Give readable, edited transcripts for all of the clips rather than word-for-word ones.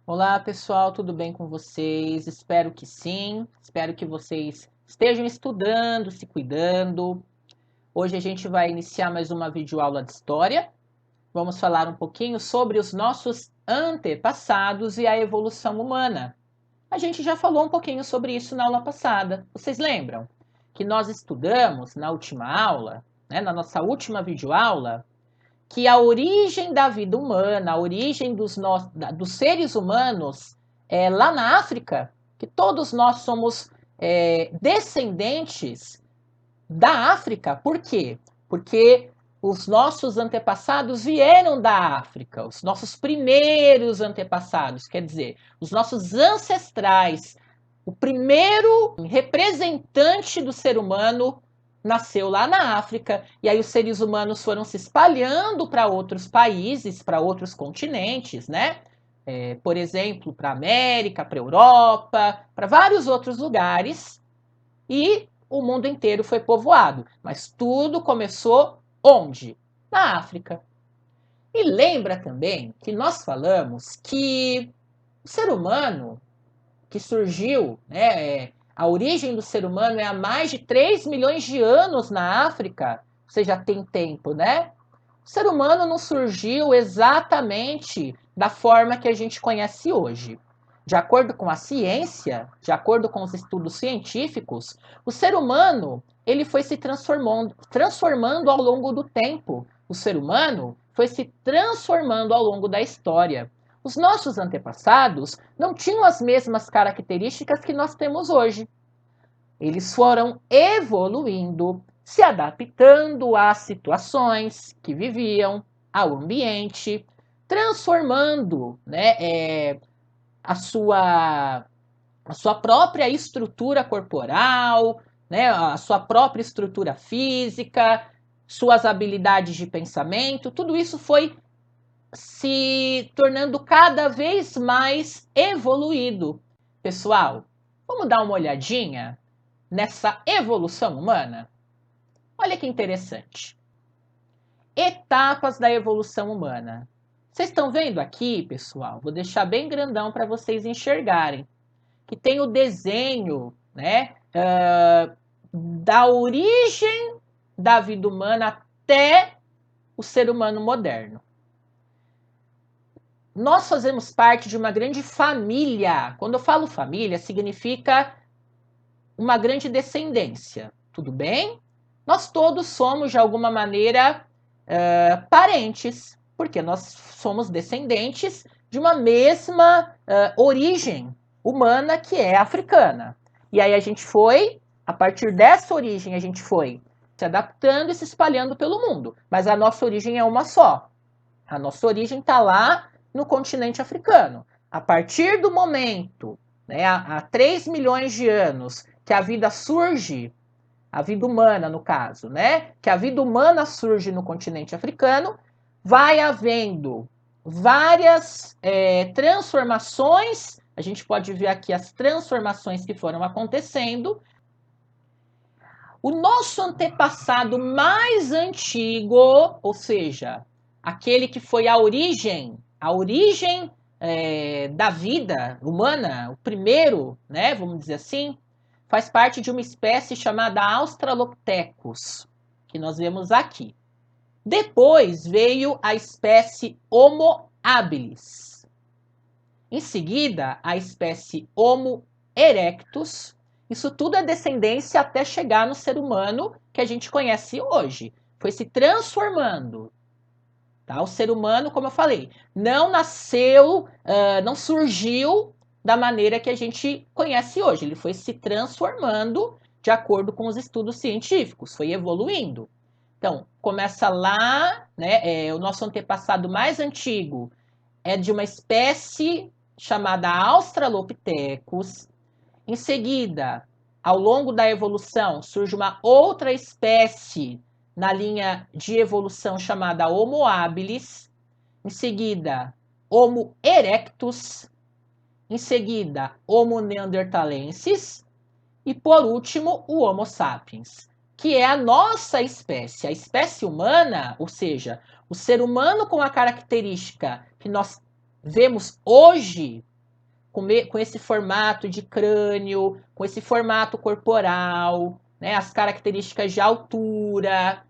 Olá, pessoal, tudo bem com vocês? Espero que sim. Espero que vocês estejam estudando, se cuidando. Hoje a gente vai iniciar mais uma videoaula de história. Vamos falar um pouquinho sobre os nossos antepassados e a evolução humana. A gente já falou um pouquinho sobre isso na aula passada. Vocês lembram que nós estudamos na última aula, né, na nossa última videoaula, que a origem da vida humana, a origem dos seres humanos lá na África, que todos nós somos descendentes da África. Por quê? Porque os nossos antepassados vieram da África, os nossos primeiros antepassados, quer dizer, os nossos ancestrais, o primeiro representante do ser humano nasceu lá na África, e aí os seres humanos foram se espalhando para outros países, para outros continentes, né? Por exemplo, para a América, para a Europa, para vários outros lugares, e o mundo inteiro foi povoado. Mas tudo começou onde? Na África. E lembra também que nós falamos que o ser humano que surgiu, né, a origem do ser humano é há mais de 3 milhões de anos na África, ou seja, tem tempo, né? O ser humano não surgiu exatamente da forma que a gente conhece hoje. De acordo com a ciência, de acordo com os estudos científicos, o ser humano ele foi se transformando ao longo do tempo. O ser humano foi se transformando ao longo da história. Os nossos antepassados não tinham as mesmas características que nós temos hoje. Eles foram evoluindo, se adaptando às situações que viviam, ao ambiente, transformando, né, a sua própria estrutura corporal, né, a sua própria estrutura física, suas habilidades de pensamento, tudo isso foi se tornando cada vez mais evoluído. Pessoal, vamos dar uma olhadinha nessa evolução humana? Olha que interessante. Etapas da evolução humana. Vocês estão vendo aqui, pessoal? Vou deixar bem grandão para vocês enxergarem. Que tem o desenho, né, da origem da vida humana até o ser humano moderno. Nós fazemos parte de uma grande família. Quando eu falo família, significa uma grande descendência. Tudo bem? Nós todos somos, de alguma maneira, parentes, porque nós somos descendentes de uma mesma origem humana que é africana. E aí a gente foi, a partir dessa origem, a gente foi se adaptando e se espalhando pelo mundo. Mas a nossa origem é uma só. A nossa origem está lá no continente africano. A partir do momento, né, há 3 milhões de anos, que a vida surge, a vida humana no caso, né, que a vida humana surge no continente africano, vai havendo várias transformações. A gente pode ver aqui as transformações que foram acontecendo. O nosso antepassado mais antigo, ou seja, aquele que foi a origem da vida humana, o primeiro, né, vamos dizer assim, faz parte de uma espécie chamada Australopithecus, que nós vemos aqui. Depois veio a espécie Homo habilis. Em seguida, a espécie Homo erectus. Isso tudo é descendência até chegar no ser humano que a gente conhece hoje. Foi se transformando. Tá? O ser humano, como eu falei, não nasceu, não surgiu da maneira que a gente conhece hoje. Ele foi se transformando de acordo com os estudos científicos, foi evoluindo. Então, começa lá, né? O nosso antepassado mais antigo é de uma espécie chamada Australopithecus. Em seguida, ao longo da evolução, surge uma outra espécie na linha de evolução chamada Homo habilis. Em seguida, Homo erectus. Em seguida, Homo neanderthalensis. E por último, o Homo sapiens, que é a nossa espécie, a espécie humana, ou seja, o ser humano com a característica que nós vemos hoje, com esse formato de crânio, com esse formato corporal, né, as características de altura,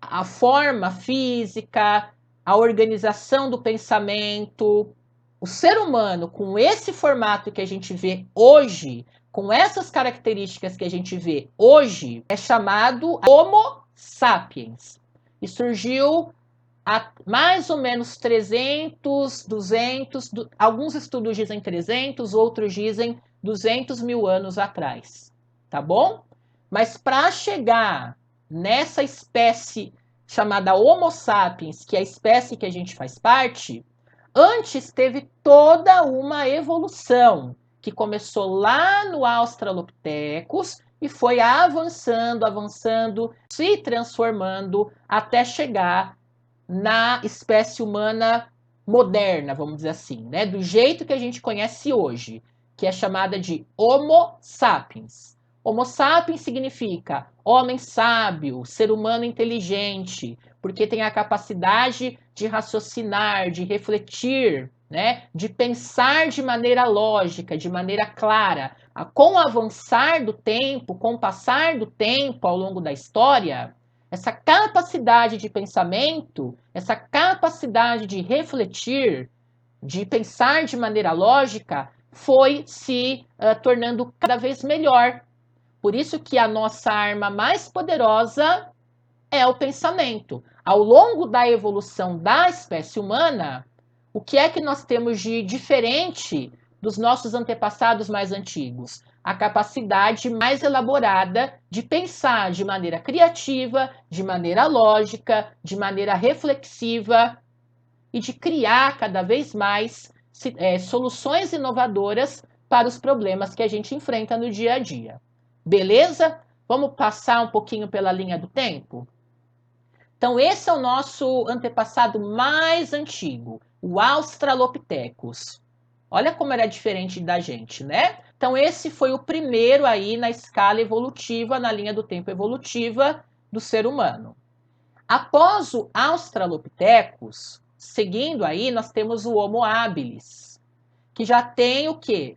a forma física, a organização do pensamento. O ser humano, com esse formato que a gente vê hoje, com essas características que a gente vê hoje, é chamado Homo sapiens. E surgiu há mais ou menos 300, 200, alguns estudos dizem 300, outros dizem 200 mil anos atrás, tá bom? Mas para chegar nessa espécie chamada Homo sapiens, que é a espécie que a gente faz parte, antes teve toda uma evolução que começou lá no Australopithecus e foi avançando, avançando, se transformando até chegar na espécie humana moderna, vamos dizer assim, né? Do jeito que a gente conhece hoje, que é chamada de Homo sapiens. Homo sapiens significa homem sábio, ser humano inteligente, porque tem a capacidade de raciocinar, de refletir, né? De pensar de maneira lógica, de maneira clara. Com o avançar do tempo, com o passar do tempo ao longo da história, essa capacidade de pensamento, essa capacidade de refletir, de pensar de maneira lógica, foi se tornando cada vez melhor. Por isso que a nossa arma mais poderosa é o pensamento. Ao longo da evolução da espécie humana, o que é que nós temos de diferente dos nossos antepassados mais antigos? A capacidade mais elaborada de pensar de maneira criativa, de maneira lógica, de maneira reflexiva e de criar cada vez mais soluções inovadoras para os problemas que a gente enfrenta no dia a dia. Beleza? Vamos passar um pouquinho pela linha do tempo? Então, esse é o nosso antepassado mais antigo, o Australopithecus. Olha como era diferente da gente, né? Então, esse foi o primeiro aí na escala evolutiva, na linha do tempo evolutiva do ser humano. Após o Australopithecus, seguindo aí, nós temos o Homo habilis, que já tem o quê?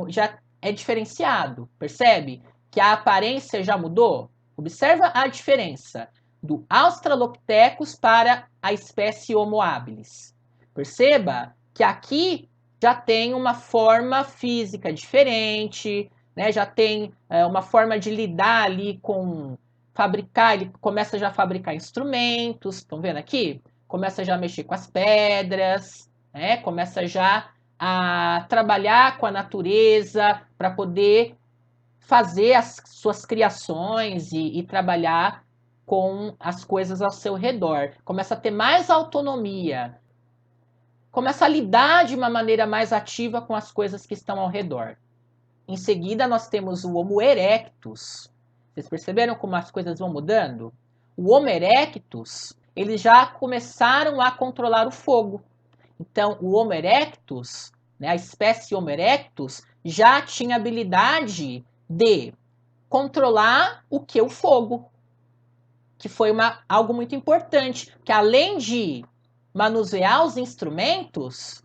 Já é diferenciado, percebe? Que a aparência já mudou? Observa a diferença do Australopithecus para a espécie Homo habilis. Perceba que aqui já tem uma forma física diferente, né? Já tem uma forma de lidar ali com fabricar, ele começa já a fabricar instrumentos, estão vendo aqui? Começa já a mexer com as pedras, né? Começa já a trabalhar com a natureza para poder fazer as suas criações e trabalhar com as coisas ao seu redor. Começa a ter mais autonomia. Começa a lidar de uma maneira mais ativa com as coisas que estão ao redor. Em seguida, nós temos o Homo erectus. Vocês perceberam como as coisas vão mudando? O Homo erectus, eles já começaram a controlar o fogo. Então, o Homo erectus, né, a espécie Homo erectus, já tinha habilidade de controlar o que? O fogo. Que foi algo muito importante. Que além de manusear os instrumentos,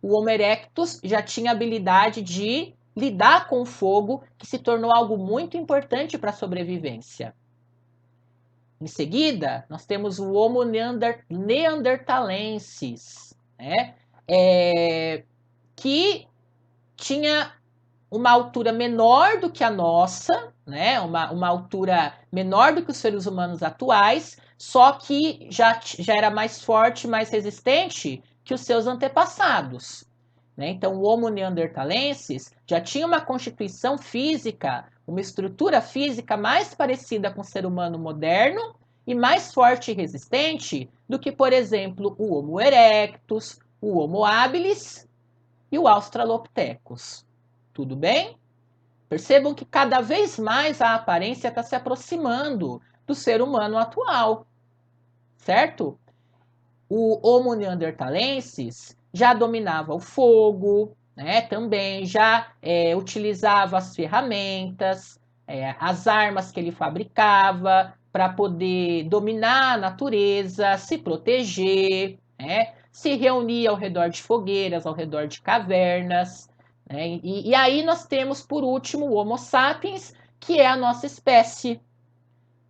o Homo erectus já tinha habilidade de lidar com o fogo, que se tornou algo muito importante para a sobrevivência. Em seguida, nós temos o Homo neanderthalensis, né? Que tinha uma altura menor do que a nossa, né? Uma altura menor do que os seres humanos atuais, só que já era mais forte, mais resistente que os seus antepassados. Né? Então, o Homo neanderthalensis já tinha uma constituição física, uma estrutura física mais parecida com o ser humano moderno e mais forte e resistente do que, por exemplo, o Homo erectus, o Homo habilis e o Australopithecus. Tudo bem? Percebam que cada vez mais a aparência está se aproximando do ser humano atual, certo? O Homo neanderthalensis já dominava o fogo, né? Também já utilizava as ferramentas, as armas que ele fabricava para poder dominar a natureza, se proteger, né? se reunia ao redor de fogueiras, ao redor de cavernas, né? E aí nós temos, por último, o Homo sapiens, que é a nossa espécie,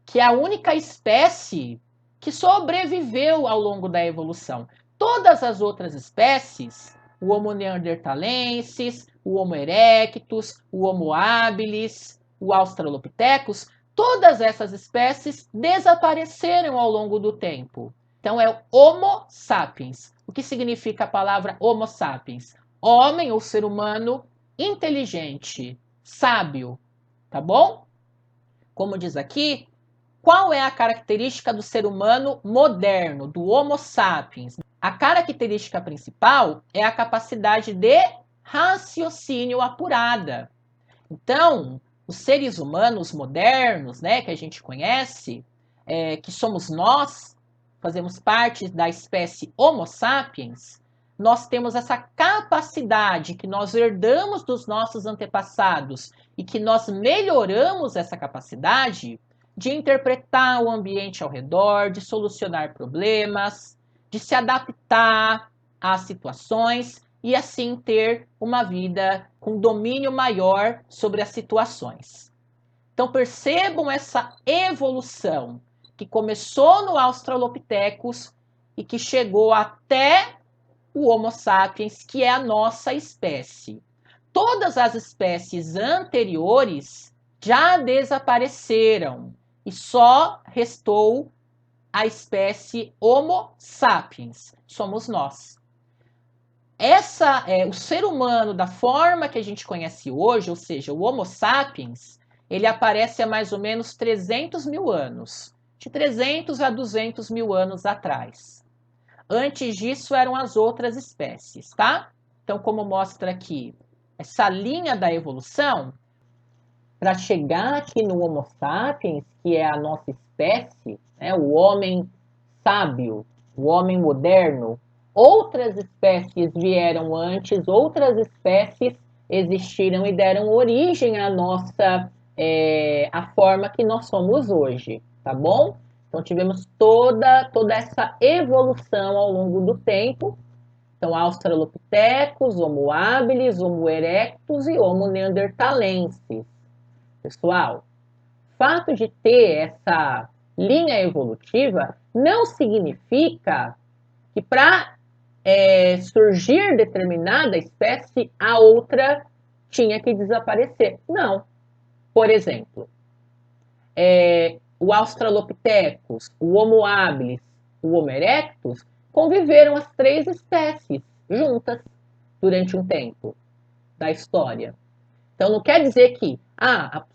que é a única espécie que sobreviveu ao longo da evolução. Todas as outras espécies, o Homo neanderthalensis, o Homo erectus, o Homo habilis, o Australopithecus, todas essas espécies desapareceram ao longo do tempo. Então é o Homo sapiens. O que significa a palavra Homo sapiens? Homem ou ser humano inteligente, sábio, tá bom? Como diz aqui, qual é a característica do ser humano moderno, do Homo sapiens? A característica principal é a capacidade de raciocínio apurada. Então, os seres humanos modernos, né, que a gente conhece, que somos nós, fazemos parte da espécie Homo sapiens, nós temos essa capacidade que nós herdamos dos nossos antepassados e que nós melhoramos essa capacidade de interpretar o ambiente ao redor, de solucionar problemas, de se adaptar às situações e assim ter uma vida com domínio maior sobre as situações. Então percebam essa evolução que começou no Australopithecus e que chegou até o Homo sapiens, que é a nossa espécie. Todas as espécies anteriores já desapareceram e só restou a espécie Homo sapiens, somos nós. O ser humano da forma que a gente conhece hoje, ou seja, o Homo sapiens, ele aparece há mais ou menos 300 mil anos, de 300 a 200 mil anos atrás. Antes disso eram as outras espécies, tá? Então, como mostra aqui essa linha da evolução, para chegar aqui no Homo sapiens, que é a nossa espécie, né, o homem sábio, o homem moderno, outras espécies vieram antes, outras espécies existiram e deram origem à nossa, a forma que nós somos hoje, tá bom? Então tivemos toda essa evolução ao longo do tempo. Então, Australopithecus, Homo habilis, Homo erectus e Homo neanderthalensis. Pessoal, o fato de ter essa linha evolutiva não significa que para surgir determinada espécie, a outra tinha que desaparecer. Não. Por exemplo, o Australopithecus, o Homo habilis, o Homo erectus, conviveram as três espécies juntas durante um tempo da história. Então, não quer dizer que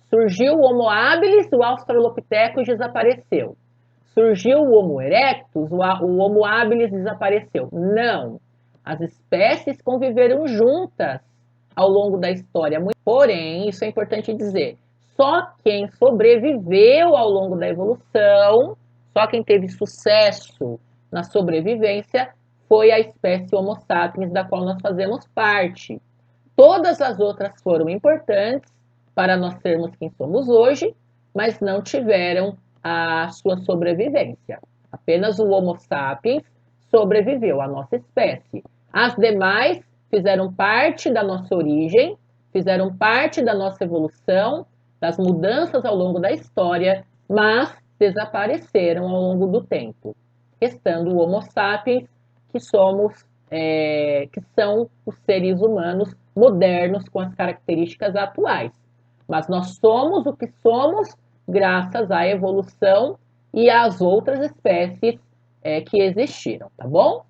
surgiu o Homo habilis, o Australopithecus desapareceu. Surgiu o Homo erectus, o Homo habilis desapareceu. Não. As espécies conviveram juntas ao longo da história. Porém, isso é importante dizer, só quem sobreviveu ao longo da evolução, só quem teve sucesso na sobrevivência, foi a espécie Homo sapiens, da qual nós fazemos parte. Todas as outras foram importantes para nós sermos quem somos hoje, mas não tiveram a sua sobrevivência. Apenas o Homo sapiens sobreviveu, a nossa espécie. As demais fizeram parte da nossa origem, fizeram parte da nossa evolução, das mudanças ao longo da história, mas desapareceram ao longo do tempo, restando o Homo sapiens, que são os seres humanos modernos com as características atuais. Mas nós somos o que somos graças à evolução e às outras espécies que existiram, tá bom?